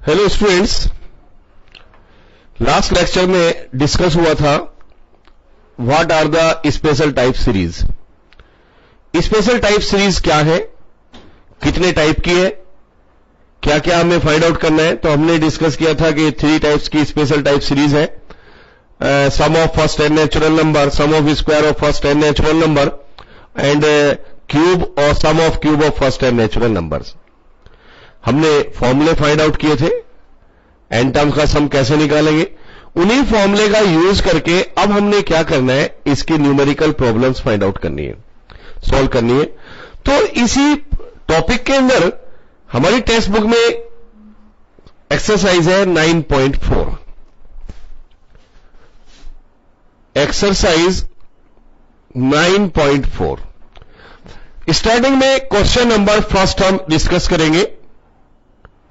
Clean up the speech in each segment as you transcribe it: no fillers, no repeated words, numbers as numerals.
Hello students, last lecture में discuss हुआ था what are the special type series. Special type series क्या है, कितने टाइप की है, क्या क्या हमें फाइंड आउट करना है। तो हमने डिस्कस किया था कि 3 टाइप्स की स्पेशल टाइप सीरीज है, sum of first n natural number, sum of square of first n natural number and cube और sum of cube of first n natural numbers. हमने फॉर्मूले फाइंड आउट किए थे, n टर्म्स का सम कैसे निकालेंगे, उन्हीं फॉर्मूले का यूज करके अब हमने क्या करना है, इसकी न्यूमेरिकल प्रॉब्लम्स फाइंड आउट करनी है, सॉल्व करनी है। तो इसी टॉपिक के अंदर हमारी टेक्स्ट बुक में एक्सरसाइज है 9.4। एक्सरसाइज 9.4 स्टार्टिंग में क्वेश्चन नंबर फर्स्ट हम डिस्कस करेंगे।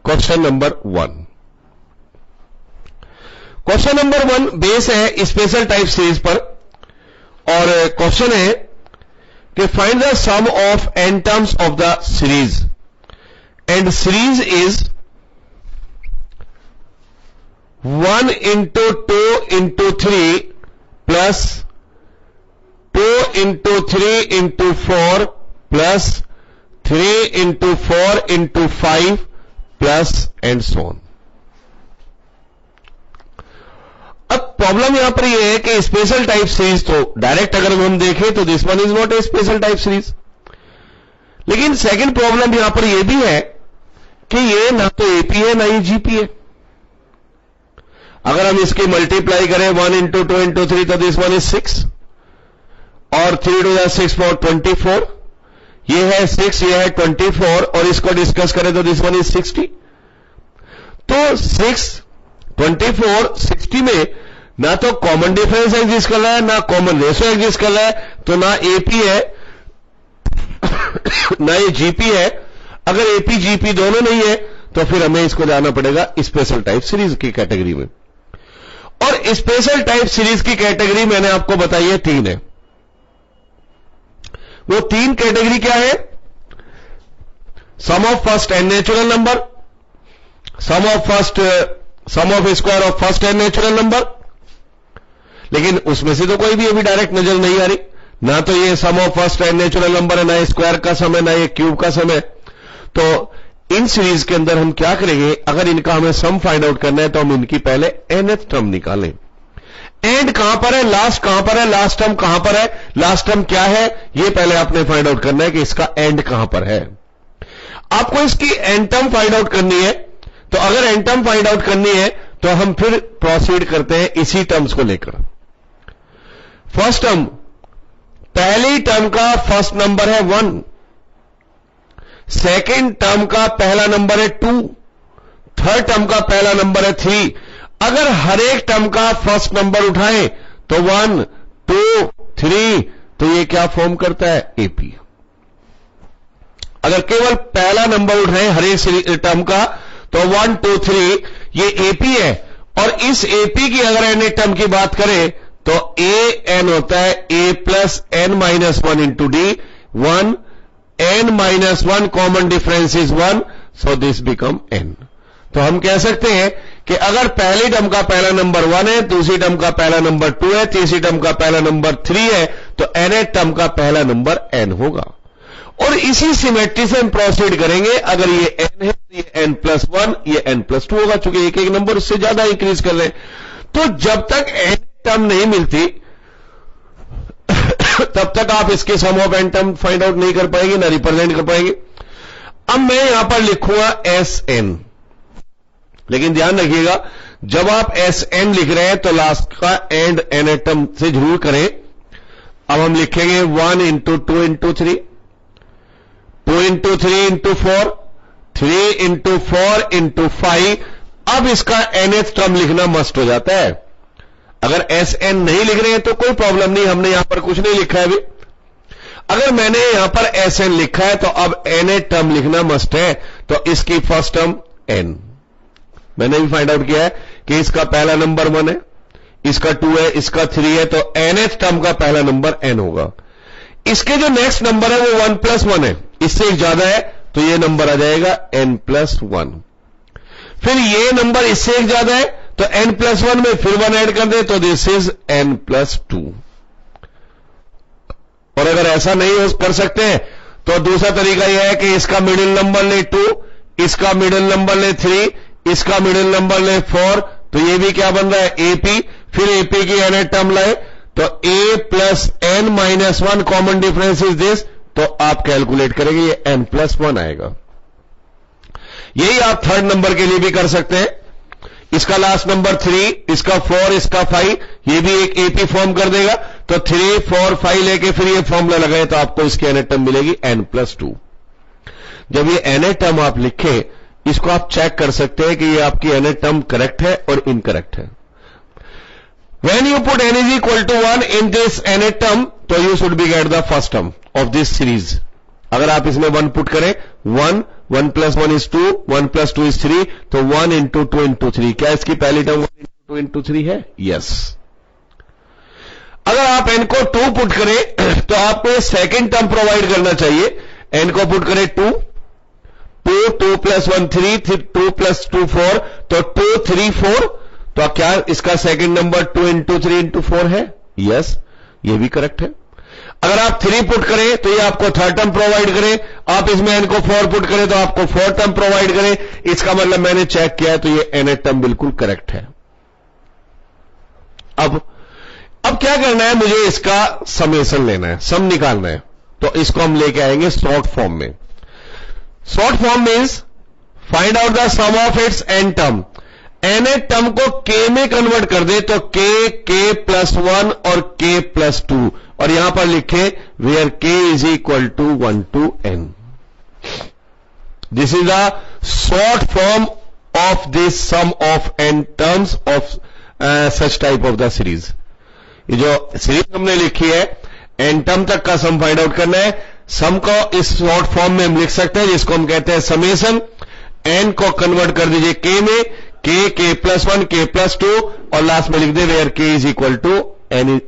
Question number 1, question number 1 base है स्पेशल टाइप सीरीज पर और क्वेश्चन है कि find the sum of n terms of the series and series is 1 into 2 into 3 plus 2 into 3 into 4 plus 3 into 4 into 5 plus and so on। अब problem यहां पर यह है कि स्पेशल टाइप सीरीज तो डायरेक्ट अगर हम देखें तो this one is not A special type series, लेकिन सेकंड प्रॉब्लम यहां पर यह भी है कि ये ना तो एपी है ना ही जीपी है। अगर हम इसकी मल्टीप्लाई करें 1 into 2 into 3 तो दिस वन इज 6 और 3 to the 6 for 24, ये है 6, ये है 24 और इसको डिस्कस करें तो दिस वन इज 60। तो 6, 24, 60 में ना तो कॉमन डिफरेंस एग्जिस्ट कर रहा है, ना कॉमन रेशो एग्जिस्ट कर रहा है, तो ना एपी है ना ये जीपी है। अगर एपी जीपी दोनों नहीं है तो फिर हमें इसको जाना पड़ेगा स्पेशल टाइप सीरीज की कैटेगरी में। और स्पेशल टाइप सीरीज की कैटेगरी मैंने आपको बताई है 3 है। वो 3 कैटेगरी क्या है, sum of first n natural number, sum of square of first n natural number, लेकिन उसमें से तो कोई भी अभी डायरेक्ट नजर नहीं आ रही, ना तो ये sum of first n natural number है, ना स्क्वायर का सम है, ना ये क्यूब का सम है। तो इन सीरीज के अंदर हम क्या करेंगे, अगर इनका हमें सम फाइंड आउट करना है तो हम इनकी पहले nth टर्म निकालें। एंड कहां पर है, लास्ट कहां पर है, लास्ट टर्म कहां पर है, लास्ट टर्म क्या है, ये पहले आपने फाइंड आउट करना है कि इसका एंड कहां पर है। आपको इसकी एंड टर्म फाइंड आउट करनी है, तो अगर एंड टर्म फाइंड आउट करनी है तो हम फिर प्रोसीड करते हैं इसी टर्म्स को लेकर। फर्स्ट टर्म, पहली टर्म का फर्स्ट नंबर है 1, सेकेंड टर्म का पहला नंबर है 2, थर्ड टर्म का पहला नंबर है 3। अगर हर एक टर्म का फर्स्ट नंबर उठाएं तो 1, 2, 3, तो ये क्या फॉर्म करता है, एपी। अगर केवल पहला नंबर उठाएं हर एक टर्म का तो 1, 2, 3 ये एपी है। और इस एपी की अगर एन टर्म की बात करें तो ए एन होता है a plus n minus 1 into D, 1 n minus 1 common difference is 1, so this become n। तो हम कह सकते हैं कि अगर पहली टर्म का पहला नंबर 1 है, दूसरी टर्म का पहला नंबर 2 है, तीसरी टर्म का पहला नंबर 3 है, तो nth टर्म का पहला नंबर n होगा। और इसी सिमेट्री से हम प्रोसीड करेंगे। अगर ये n है तो ये n प्लस 1, ये n प्लस 2 होगा, चूंकि एक एक नंबर उससे ज्यादा इंक्रीज कर रहे हैं। तो जब तक n टर्म नहीं मिलती तब तक आप इसके sum of n term find out नहीं कर पाएंगे, ना रिप्रेजेंट कर पाएंगे। अब मैं यहां पर लिखूंगा Sn, लेकिन ध्यान रखिएगा जब आप Sn लिख रहे हैं तो लास्ट का एंड n टर्म से जरूर करें। अब हम लिखेंगे 1 into 2 into 3, 2 into 3 into 4, 3 into 4 into 5। अब इसका nth टर्म लिखना मस्ट हो जाता है। अगर Sn नहीं लिख रहे हैं तो कोई प्रॉब्लम नहीं, हमने यहां पर कुछ नहीं लिखा है अभी। अगर मैंने यहां पर Sn लिखा है तो अब nth टर्म लिखना मस्ट है, तो इसकी फर्स्ट टर्म n। मैंने भी फाइंड आउट किया है कि इसका पहला नंबर 1 है, इसका 2 है, इसका 3 है, तो nth टर्म का पहला नंबर n होगा। इसके जो नेक्स्ट नंबर है वो 1 प्लस 1 है, इससे एक ज्यादा है तो ये नंबर आ जाएगा n प्लस 1। फिर ये नंबर इससे एक ज्यादा है तो n+1 में फिर 1 ऐड कर दे तो दिस इज n+2। और अगर ऐसा नहीं कर सकते हैं तो दूसरा तरीका यह है कि इसका मिडिल नंबर ले 2, इसका मिडिल नंबर ले 3, इसका मिडिल नंबर ले 4, तो ये भी क्या बन रहा है AP। फिर AP की nth टर्म लाए तो a plus n minus 1 common difference is this, तो आप कैलकुलेट करेंगे ये n+1 आएगा। यही आप थर्ड नंबर के लिए भी कर सकते हैं। इसका लास्ट नंबर 3, इसका 4, इसका 5, ये भी एक AP फॉर्म कर देगा। तो 3, 4, 5 लेके फिर ये फॉर्मूला लगाए तो आपको इसकी nth टर्म मिलेगी n+2। जब ये nth टर्म आप लिखें, इसको आप चेक कर सकते हैं कि ये आपकी nth टर्म करेक्ट है और इनकरेक्ट है। When you put n is equal to 1 in this nth term, तो you should be get the first term of this series। अगर आप इसमें 1 पुट करें, 1 + 1 is 2, 1 + 2 is 3, तो 1 × 2 × 3, क्या इसकी पहली टर्म 1 × 2 × 3 है? यस। अगर आप n को 2 पुट करें तो आपको सेकंड टर्म प्रोवाइड करना चाहिए। n को पुट करें 2, 2 + 1 3, 2 + 2 4, तो 2 3 4, तो क्या इसका सेकंड नंबर 2 × 3 × 4 है? यस, ये भी करेक्ट है। अगर आप 3 पुट करें तो ये आपको थर्ड टर्म प्रोवाइड करे, आप इसमें n को 4 पुट करें तो आपको फोर्थ टर्म प्रोवाइड करे। इसका मतलब मैंने चेक किया है तो ये nth टर्म बिल्कुल करेक्ट है। अब क्या करना है, मुझे इसका समेशन लेना है, सम निकालना है, तो इसको हम लेके आएंगे शॉर्ट फॉर्म में। Short form means find out the sum of its n term. nth term को k में कन्वर्ट कर दे तो k+1 और k+2, और यहां पर लिखे where k is equal to 1 to n। This is the short form of this sum of n terms of such type of the series. ये जो सीरीज हमने लिखी है, n टर्म तक का सम फाइंड आउट करना है। सम को इस शॉर्ट फॉर्म में हम लिख सकते हैं जिसको हम कहते हैं समेशन। n को कन्वर्ट कर दीजिए k में, k+1 k+2, और लास्ट में लिख दे where k is equal to n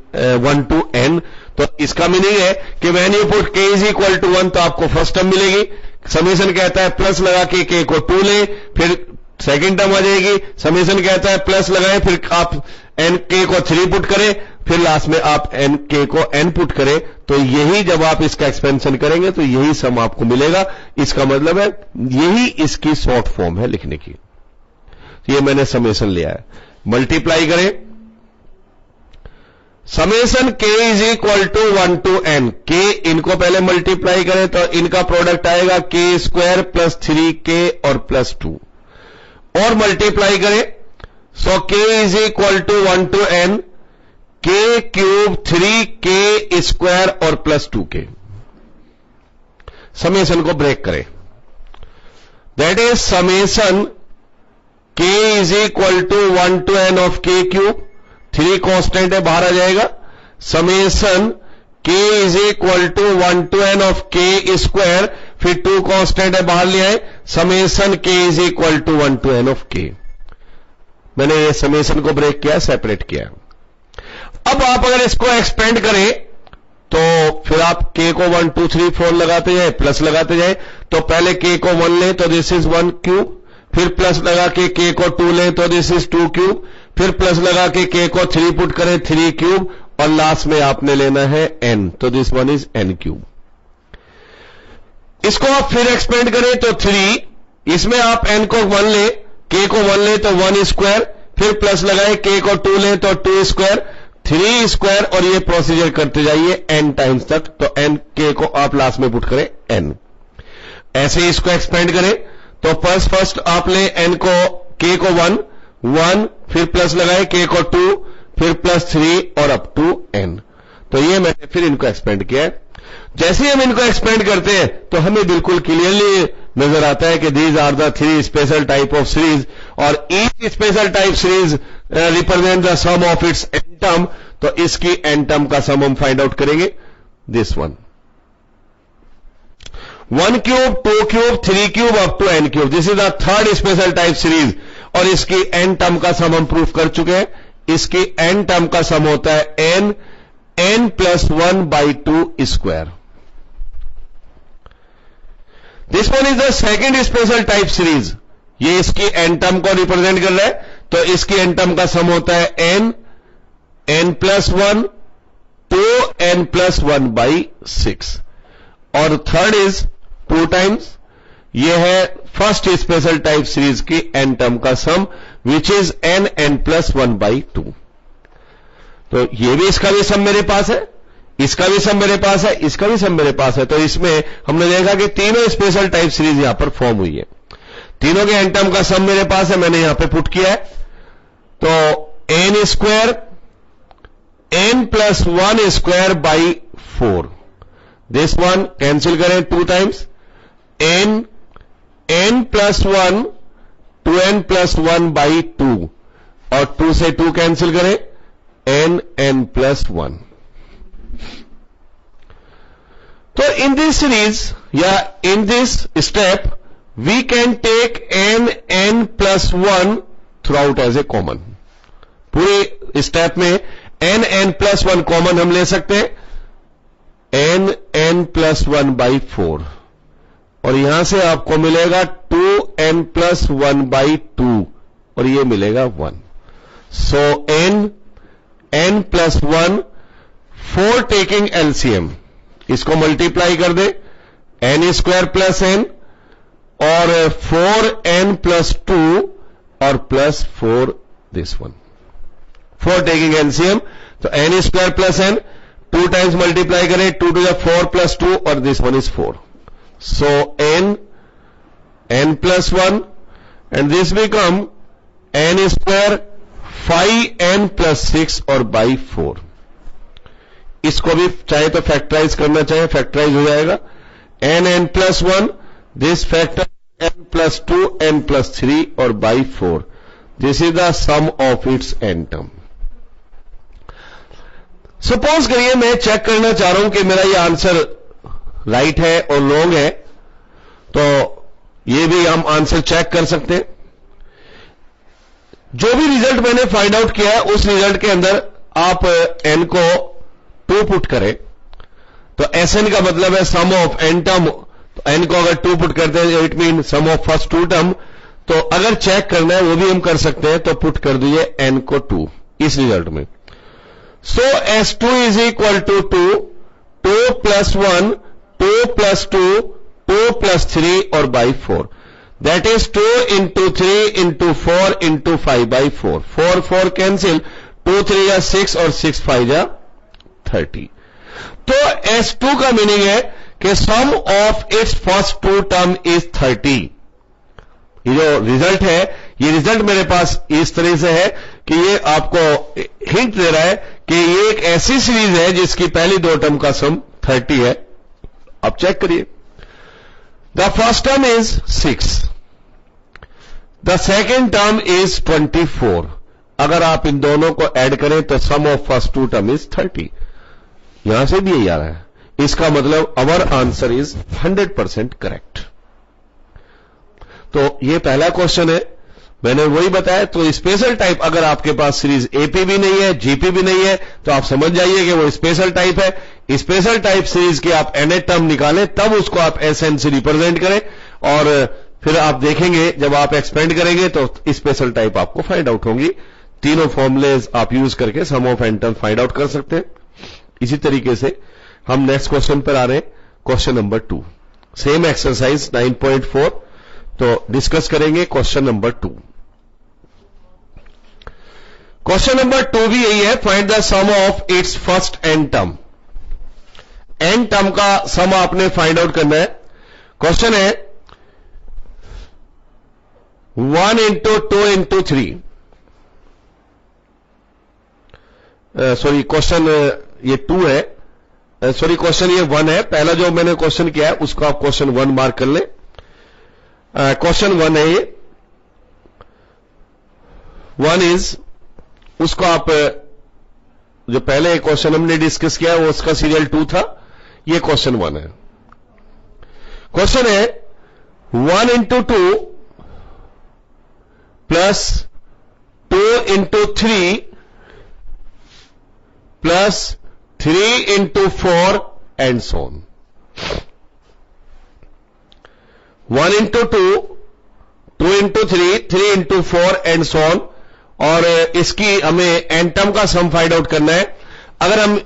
1 to n। तो इसका मीनिंग है कि when you put k is equal to 1 तो आपको फर्स्ट टर्म मिलेगी। समेशन कहता है प्लस लगा के k को 2 ले, फिर सेकंड टर्म आ जाएगी। समेशन कहता है प्लस लगाए, फिर आप n k को 3 पुट करें, फिर लास्ट में आप n k को n पुट करें, तो यही जब आप इसका एक्सपेंशन करेंगे तो यही सम आपको मिलेगा। इसका मतलब है यही इसकी शॉर्ट फॉर्म है लिखने की। ये मैंने समेशन लिया है, मल्टीप्लाई करें। Summation k is equal to 1 to n। k इनको पहले मल्टीप्लाई करें तो इनका प्रोडक्ट आएगा k² + 3k और +2, और मल्टीप्लाई करें सो k is equal to 1 to n, k³ 3k² और +2k। समेशन को ब्रेक करें, that is summation k is equal to 1 to n of k³, 3 constant है बाहर आ जाएगा। Summation k is equal to 1 to n of k², फिर 2 constant है बाहर ले आए। Summation k is equal to 1 to n of k। मैंने ये समेशन को ब्रेक किया, सेपरेट किया। अब आप अगर इसको एक्सपेंड करें तो फिर आप k को 1 2 3 4 लगाते जाए, प्लस लगाते जाए। तो पहले k को 1 लें तो दिस इज 1³, फिर प्लस लगा के k को 2 लें तो दिस इज 2³, फिर प्लस लगा के k को 3 पुट करें 3³, और लास्ट में आपने लेना है n, तो दिस वन इज n³। इसको आप फिर एक्सपेंड करें तो 3, इसमें आप n को 1 ले, k को 1 ले तो 1², फिर प्लस लगाए k को 2 ले तो 2², 3², और ये प्रोसीजर करते जाइए n टाइम्स तक। तो n k को आप लास्ट में पुट करें n। ऐसे ही इसको एक्सपेंड करें तो फर्स्ट आप ले n को k को 1, फिर प्लस लगाए k को 2, फिर +3 और अप टू n। तो ये मैंने फिर इनको एक्सपेंड किया है। जैसे ही हम इनको एक्सपेंड करते हैं तो हमें बिल्कुल क्लियरली नजर आता है कि these are the 3 special type of series, और each special type series represent the sum of its n term. तो इसकी n टर्म का सम हम फाइंड आउट करेंगे, this one. 1³ 2³ 3³ up to n³, this is the third special type series, और इसकी n term का sum हम proof कर चुके हैं। इसकी n टर्म का सम होता है n+1/2²। This one is the second special type series. ये इसकी एन टर्म को रिप्रेजेंट कर रहा है, तो इसकी एन टर्म का सम होता है n+1 to n+1/6, और थर्ड इज 2 टाइम्स, ये है फर्स्ट स्पेशल टाइप सीरीज की एन टर्म का सम विच इज n+1/2। तो ये भी, इसका भी सम मेरे पास है, इसका भी सम मेरे पास है, इसका भी सम मेरे पास है। तो इसमें हमने देखा कि तीनों स्पेशल टाइप सीरीज यहां पर फॉर्म हुई है, तीनों के एन टर्म का सम मेरे पास है, मैंने यहां पे पुट किया है। तो n² n+1²/4, this one cancel करें 2 टाइम्स, n+1 to n+1/2, और 2 से 2 कैंसिल करें, n+1। तो इन दिस सीरीज या in this step we can take n+1 throughout as a common. पूरे स्टेप में n+1 कॉमन हम ले सकते हैं, n+1/4, और यहां से आपको मिलेगा 2n+1/2, और ये मिलेगा 1। सो n+1, 4 टेकिंग एलसीएम, इसको मल्टीप्लाई कर दे, n² + n और 4n+2 और +4 दिस वन, 4 टेकिंग एलसीएम, तो n² + n 2 टाइम्स मल्टीप्लाई करें, 2 to the 4 + 2, और this one is 4। So n+1 and this become n² 5n+6 और /4। इसको भी चाहे तो फैक्टराइज करना चाहे, फैक्टराइज हो जाएगा, n+1 this factor n+2 n+3 और /4, this is the sum of its n term. Suppose करिए मैं चेक करना चाह रहा हूं कि मेरा ये आंसर राइट है और रॉन्ग है, तो ये भी हम आंसर चेक कर सकते हैं। जो भी रिजल्ट मैंने फाइंड आउट किया है उस रिजल्ट के अंदर आप n को 2 पुट करें, तो Sn का मतलब है सम ऑफ n टर्म, तो n को अगर 2 पुट करते हैं it mean sum of first 2 term. तो अगर चेक करना है वो भी हम कर सकते हैं, तो पुट कर दीजिए n को 2 इस रिजल्ट में। सो S2 = 2, 2 + 1, 2 + 2, 2 + 3 और /4, that is 2 × 3 × 4 × 5/4, 4 4 कैंसिल, 2 3 या 6 और 6 5 या 30। तो S2 का मीनिंग है कि sum of its first 2 term is 30। ये जो रिजल्ट है, ये रिजल्ट मेरे पास इस तरह से है कि ये आपको हिंट दे रहा है कि ये एक ऐसी सीरीज है जिसकी पहली 2 टर्म का सम 30 है। आप चेक करिए, the first term is 6, the second term is 24। अगर आप इन दोनों को ऐड करें तो सम ऑफ फर्स्ट 2 टर्म इज 30। यहां से भी यही आ रहा है, इसका मतलब अवर आंसर इज 100% करेक्ट। तो ये पहला क्वेश्चन है, मैंने वही बताया। तो स्पेशल टाइप अगर आपके पास सीरीज एपी भी नहीं है, जीपी भी नहीं है, तो आप समझ जाइए कि वो स्पेशल टाइप है। स्पेशल टाइप सीरीज की आप nth टर्म निकालें, तब उसको आप Sn से रिप्रेजेंट करें, और फिर आप देखेंगे जब आप एक्सपेंड करेंगे तो स्पेशल टाइप आपको फाइंड आउट होंगी। तीनों फॉर्मुलेज आप यूज करके sum of n term find out कर सकते हैं। इसी तरीके से हम नेक्स्ट क्वेश्चन पर आ रहे हैं, क्वेश्चन नंबर 2, सेम एक्सरसाइज 9.4। तो डिस्कस करेंगे क्वेश्चन नंबर 2। क्वेश्चन नंबर 2 भी यही है, find the sum of its first n term. n term का सम आपने फाइंड आउट करना है। क्वेश्चन है 1 × 2 × 3, सॉरी क्वेश्चन ये 2 है, सॉरी क्वेश्चन ये 1 है। पहला जो मैंने क्वेश्चन किया है उसको आप क्वेश्चन 1 मार्क कर लें। क्वेश्चन 1 है ये, 1 इज, उसको आप जो पहले क्वेश्चन हमने डिस्कस किया वो उसका सीरियल 2 था, ये क्वेश्चन 1 है। क्वेश्चन है 1 × 2 plus 2 × 3 plus 3 × 4 and so on. 1 × 2, 2 into 3 into 4 and so on, और इसकी हमें एन टर्म का सम फाइंड आउट करना है। अगर हम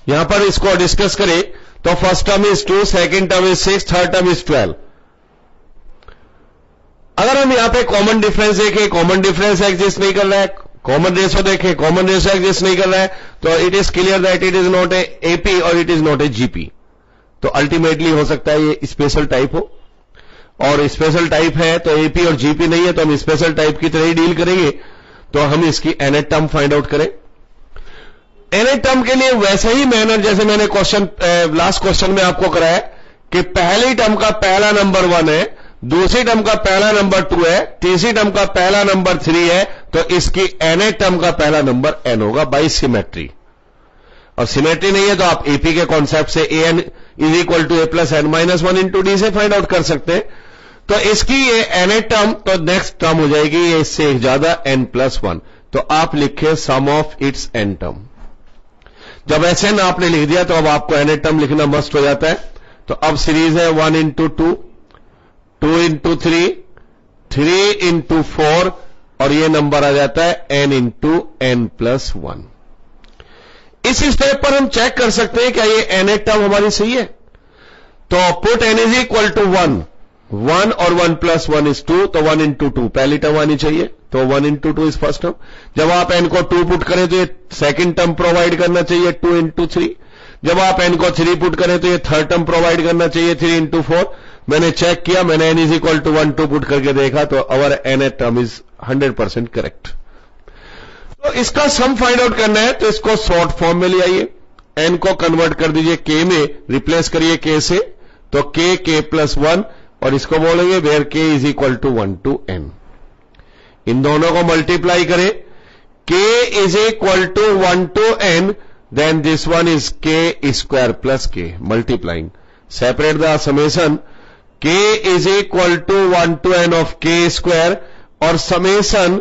यहां पर इसको डिस्कस करें तो first term is 2, second term is 6, third term is 12। अगर हम यहां पे कॉमन डिफरेंस देखें, कॉमन डिफरेंस एग्जिस्ट नहीं कर रहा है, कॉमन रेशो देखें, कॉमन रेशो एग्जिस्ट नहीं कर रहा है, तो it is clear that it is not a AP और it is not a GP. तो अल्टीमेटली हो सकता है ये स्पेशल टाइप हो, और स्पेशल टाइप है तो एपी और जीपी नहीं है तो हम स्पेशल टाइप की तरह ही डील करेंगे। तो हम इसकी nth टर्म फाइंड आउट करें। nth टर्म के लिए वैसे ही मैनर जैसे मैंने लास्ट क्वेश्चन में आपको कराया कि पहली टर्म का पहला नंबर 1 है, दूसरी टर्म का पहला नंबर 2 है, तीसरी टर्म का पहला नंबर 3 है, तो इसकी nth टर्म का पहला नंबर n होगा बाई सिमेट्री। और सिमेट्री नहीं है तो आप एपी के कॉन्सेप्ट से an is equal to a plus n minus 1 into d से फाइंड आउट कर सकते हैं। तो इसकी ये nth टर्म तो नेक्स्ट टर्म हो जाएगी ये इससे एक ज्यादा n प्लस 1। तो आप लिखे सम ऑफ इट्स n टर्म। जब Sn आपने लिख दिया तो अब आपको nth टर्म लिखना मस्ट हो जाता है। तो अब सीरीज है 1 इंटू 2, 2 इंटू 3, 3 इंटू 4, और ये नंबर आ जाता है n इंटू n प्लस 1। इस स्टेप पर हम चेक कर सकते हैं क्या ये nth टर्म हमारी सही है। तो put n is equal to 1, 1 और 1 प्लस 1 इज 2, तो 1 इंटू 2 पहली टर्म आनी चाहिए, तो 1 इंटू 2 इज फर्स्ट टर्म। जब आप n को 2 पुट करें तो ये सेकंड टर्म प्रोवाइड करना चाहिए 2 इंटू 3। जब आप n को 3 पुट करें तो ये थर्ड टर्म प्रोवाइड करना चाहिए 3 इंटू 4। मैंने चेक किया, मैंने n is equal to 1 2 put करके देखा तो our nth term is 100% correct. तो इसका सम फाइंड आउट करना है तो इसको शॉर्ट फॉर्म में ले आइए, n को कन्वर्ट कर दीजिए k में, रिप्लेस करिए k से, तो k प्लस 1, और इसको बोलेंगे where k is equal to 1 to n। इन दोनों को मल्टीप्लाई करें, k is equal to 1 to n, then this one is k square plus k, multiplying, separate the summation, k is equal to 1 to n of k square, और summation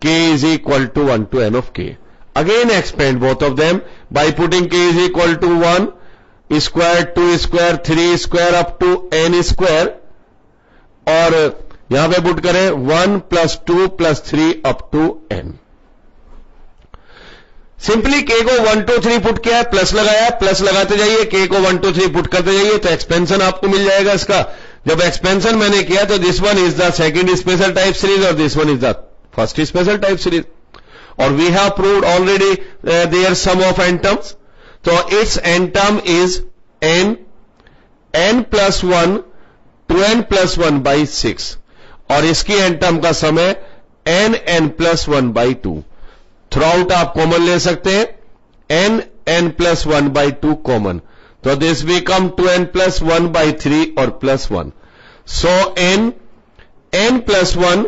k is equal to 1 to n of k। Again expand both of them by putting k is equal to 1 square, 2 square, 3 square up to n square, और यहां पे put करें 1 plus 2 plus 3 up to n। Simply k को 1 2 3 put किया है, plus लगाया, plus लगाते जाइए, k को 1 2 3 पुट करते जाइए तो एक्सपेंशन आपको मिल जाएगा इसका। जब एक्सपेंशन मैंने किया तो this one is the second special type series और this one is the first special type series, और we have proved already their sum of n terms. तो it's n term is n plus 1 2n plus 1 by 6, और इसकी n term का sum है n plus 1 by 2। Throughout आप common ले सकते हैं, n प्लस 1 बाई 2 कॉमन, तो this become 2n plus 1 by 3 और प्लस 1। सो n प्लस 1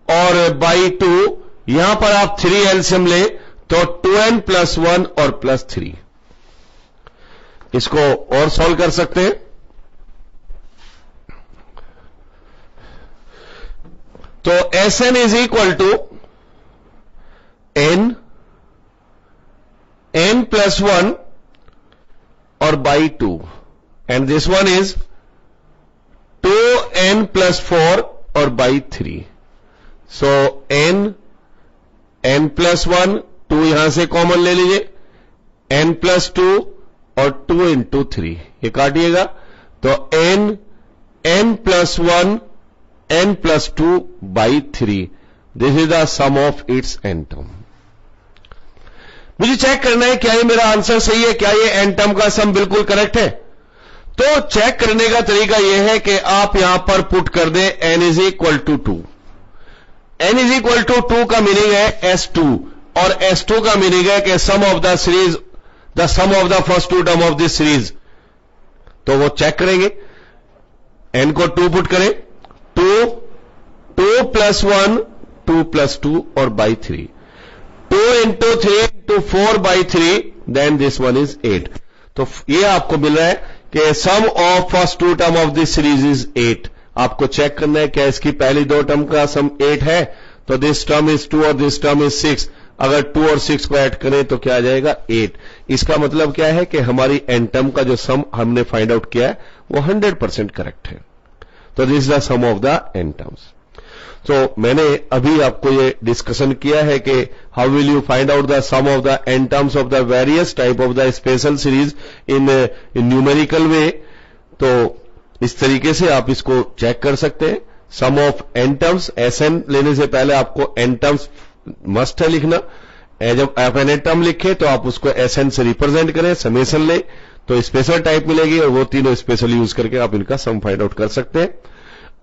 और बाई 2, यहां पर आप 3 एलसीएम ले तो 2n प्लस 1 और प्लस 3। इसको और सॉल्व कर सकते हैं। तो Sn is equal to n plus 1 और by 2, and this one is 2n plus 4 और बाई 3। सो n प्लस 1, 2 यहां से कॉमन ले लीजिए, n प्लस 2 और 2 इंटू 3, ये काटिएगा, तो n plus 1 n plus 2 by 3, this is the sum of its n term. मुझे चेक करना है क्या ये मेरा आंसर सही है, क्या ये n टर्म का सम बिल्कुल करेक्ट है। तो चेक करने का तरीका यह है कि आप यहां पर पुट कर दें n is equal to 2। n is equal to 2 का मीनिंग है S2, और S2 का मीनिंग है कि sum of the series, the sum of the first 2 term of this series. तो वो चेक करेंगे, n को 2 पुट करें, 2 प्लस 1 2 प्लस 2 और by 3, 2 into 3 into 4 by 3, then this one is 8। तो ये आपको मिल रहा है कि sum of first 2 term of this series is 8। आपको चेक करना है क्या इसकी पहली 2 टर्म का सम 8 है, तो दिस टर्म इज 2 और दिस टर्म इज 6। अगर 2 और 6 को ऐड करें तो क्या आ जाएगा 8। इसका मतलब क्या है कि हमारी n टर्म का जो सम हमने फाइंड आउट किया है वो 100% करेक्ट है। तो this is the sum of the n terms. तो मैंने अभी आपको ये डिस्कशन किया है कि how will you find out the sum of the n terms of the various type of the special series in numerical way. तो इस तरीके से आप इसको चेक कर सकते हैं। सम ऑफ एन टर्म्स, एसएन लेने से पहले आपको एन टर्म्स मस्ट है लिखना। जब आप एन टर्म लिखे तो आप उसको एसएन से रिप्रेजेंट करें, समेशन लें तो स्पेशल टाइप मिलेगी और वो तीनों स्पेशल यूज करके आप इनका सम फाइंड आउट कर सकते हैं।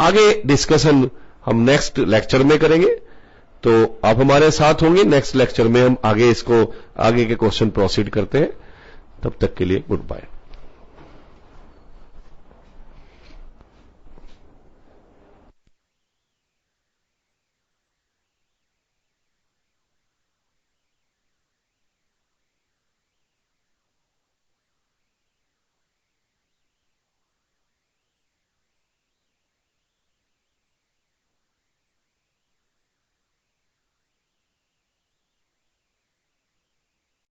आगे डिस्कशन हम नेक्स्ट लेक्चर में करेंगे, तो आप हमारे साथ होंगे। नेक्स्ट लेक्चर में हम आगे के क्वेश्चन प्रोसीड करते हैं। तब तक के लिए गुड बाय।